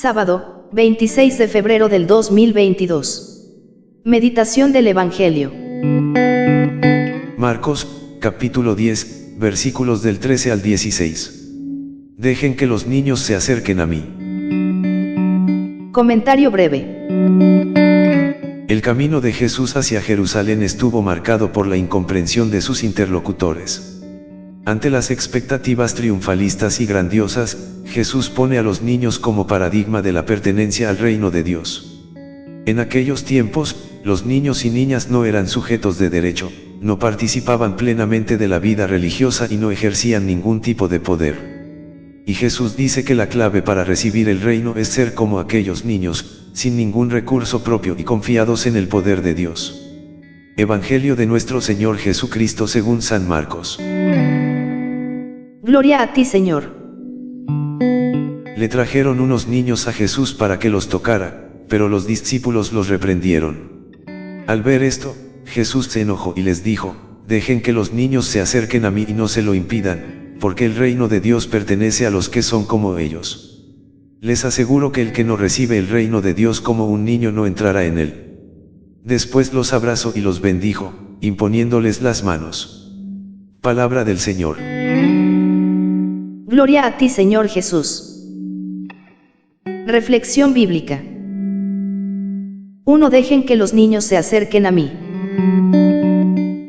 Sábado, 26 de febrero del 2022. Meditación del Evangelio. Marcos, capítulo 10, versículos del 13 al 16. Dejen que los niños se acerquen a mí. Comentario breve. El camino de Jesús hacia Jerusalén estuvo marcado por la incomprensión de sus interlocutores. Ante las expectativas triunfalistas y grandiosas, Jesús pone a los niños como paradigma de la pertenencia al reino de Dios. En aquellos tiempos, los niños y niñas no eran sujetos de derecho, no participaban plenamente de la vida religiosa y no ejercían ningún tipo de poder. Y Jesús dice que la clave para recibir el reino es ser como aquellos niños, sin ningún recurso propio y confiados en el poder de Dios. Evangelio de nuestro Señor Jesucristo según San Marcos. Gloria a ti, Señor. Le trajeron unos niños a Jesús para que los tocara, pero los discípulos los reprendieron. Al ver esto, Jesús se enojó y les dijo: dejen que los niños se acerquen a mí y no se lo impidan, porque el reino de Dios pertenece a los que son como ellos. Les aseguro que el que no recibe el reino de Dios como un niño no entrará en él. Después los abrazó y los bendijo, imponiéndoles las manos. Palabra del Señor. Gloria a ti, Señor Jesús. Reflexión bíblica. 1. Dejen que los niños se acerquen a mí.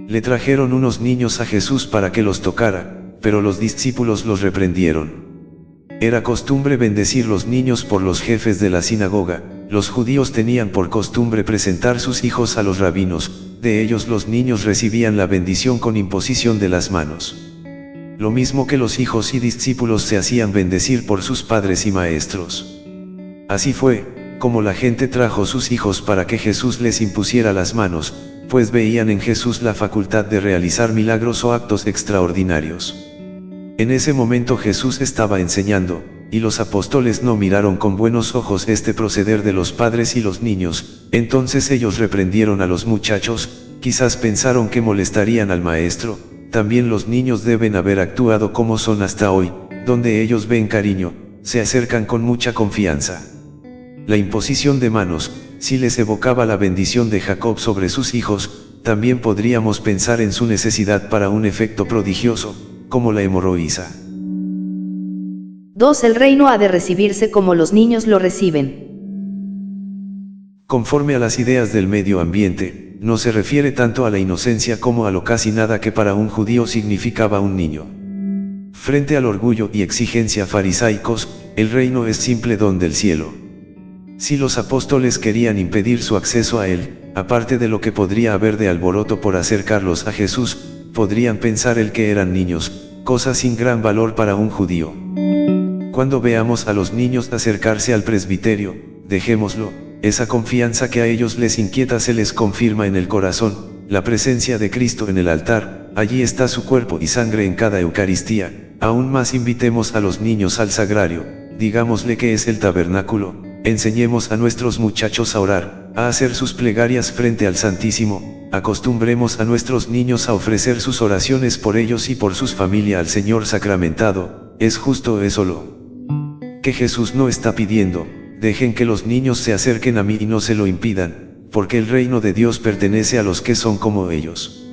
Le trajeron unos niños a Jesús para que los tocara, pero los discípulos los reprendieron. Era costumbre bendecir los niños por los jefes de la sinagoga. Los judíos tenían por costumbre presentar sus hijos a los rabinos, de ellos los niños recibían la bendición con imposición de las manos. Lo mismo que los hijos y discípulos se hacían bendecir por sus padres y maestros. Así fue, como la gente trajo sus hijos para que Jesús les impusiera las manos, pues veían en Jesús la facultad de realizar milagros o actos extraordinarios. En ese momento Jesús estaba enseñando, y los apóstoles no miraron con buenos ojos este proceder de los padres y los niños. Entonces ellos reprendieron a los muchachos, quizás pensaron que molestarían al maestro. También los niños deben haber actuado como son hasta hoy, donde ellos ven cariño, se acercan con mucha confianza. La imposición de manos, si les evocaba la bendición de Jacob sobre sus hijos, también podríamos pensar en su necesidad para un efecto prodigioso, como la hemorroísa. 2. El reino ha de recibirse como los niños lo reciben. Conforme a las ideas del medio ambiente, no se refiere tanto a la inocencia como a lo casi nada que para un judío significaba un niño. Frente al orgullo y exigencia farisaicos, el reino es simple don del cielo. Si los apóstoles querían impedir su acceso a él, aparte de lo que podría haber de alboroto por acercarlos a Jesús, podrían pensar el que eran niños, cosa sin gran valor para un judío. Cuando veamos a los niños acercarse al presbiterio, dejémoslo. Esa confianza que a ellos les inquieta se les confirma en el corazón, la presencia de Cristo en el altar, allí está su cuerpo y sangre en cada Eucaristía. Aún más invitemos a los niños al sagrario, digámosle que es el tabernáculo, enseñemos a nuestros muchachos a orar, a hacer sus plegarias frente al Santísimo, acostumbremos a nuestros niños a ofrecer sus oraciones por ellos y por sus familias al Señor sacramentado. Es justo eso lo que Jesús no está pidiendo. Dejen que los niños se acerquen a mí y no se lo impidan, porque el reino de Dios pertenece a los que son como ellos.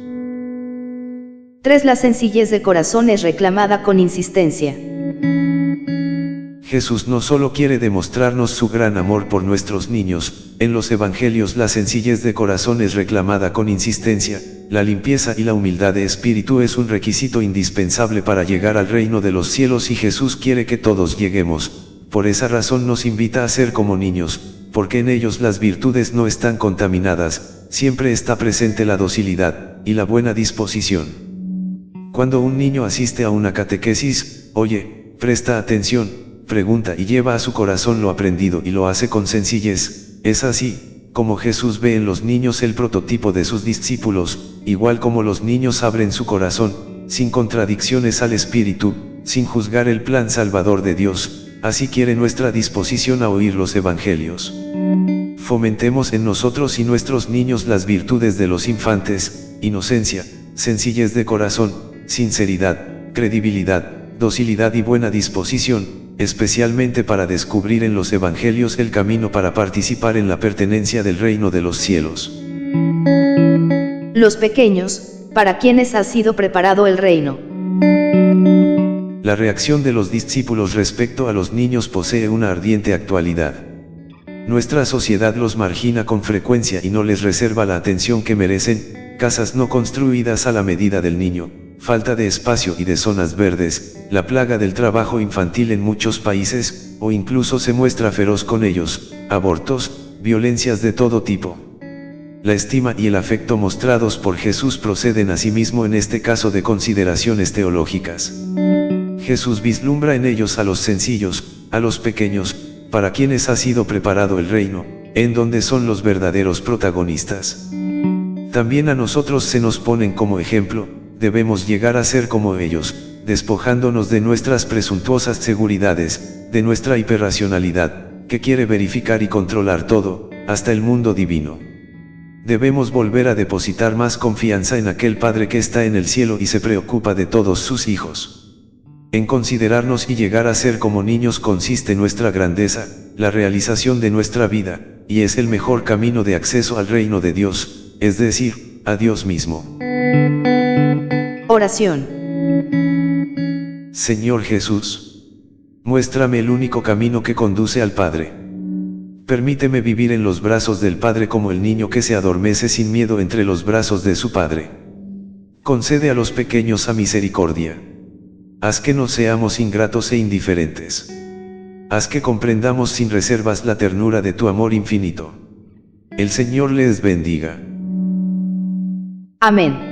3. La sencillez de corazón es reclamada con insistencia. Jesús no solo quiere demostrarnos su gran amor por nuestros niños, en los evangelios la sencillez de corazón es reclamada con insistencia. La limpieza y la humildad de espíritu es un requisito indispensable para llegar al reino de los cielos y Jesús quiere que todos lleguemos. Por esa razón nos invita a ser como niños, porque en ellos las virtudes no están contaminadas, siempre está presente la docilidad y la buena disposición. Cuando un niño asiste a una catequesis, oye, presta atención, pregunta y lleva a su corazón lo aprendido y lo hace con sencillez. Es así, como Jesús ve en los niños el prototipo de sus discípulos, igual como los niños abren su corazón, sin contradicciones al Espíritu, sin juzgar el plan salvador de Dios. Así quiere nuestra disposición a oír los evangelios. Fomentemos en nosotros y nuestros niños las virtudes de los infantes: inocencia, sencillez de corazón, sinceridad, credibilidad, docilidad y buena disposición, especialmente para descubrir en los evangelios el camino para participar en la pertenencia del reino de los cielos. Los pequeños, para quienes ha sido preparado el reino. La reacción de los discípulos respecto a los niños posee una ardiente actualidad. Nuestra sociedad los margina con frecuencia y no les reserva la atención que merecen, casas no construidas a la medida del niño, falta de espacio y de zonas verdes, la plaga del trabajo infantil en muchos países, o incluso se muestra feroz con ellos, abortos, violencias de todo tipo. La estima y el afecto mostrados por Jesús proceden asimismo en este caso de consideraciones teológicas. Jesús vislumbra en ellos a los sencillos, a los pequeños, para quienes ha sido preparado el reino, en donde son los verdaderos protagonistas. También a nosotros se nos ponen como ejemplo, debemos llegar a ser como ellos, despojándonos de nuestras presuntuosas seguridades, de nuestra hiperracionalidad, que quiere verificar y controlar todo, hasta el mundo divino. Debemos volver a depositar más confianza en aquel Padre que está en el cielo y se preocupa de todos sus hijos. En considerarnos y llegar a ser como niños consiste nuestra grandeza, la realización de nuestra vida, y es el mejor camino de acceso al reino de Dios, es decir, a Dios mismo. Oración. Señor Jesús, muéstrame el único camino que conduce al Padre. Permíteme vivir en los brazos del Padre como el niño que se adormece sin miedo entre los brazos de su Padre. Concede a los pequeños a misericordia. Haz que no seamos ingratos e indiferentes. Haz que comprendamos sin reservas la ternura de tu amor infinito. El Señor les bendiga. Amén.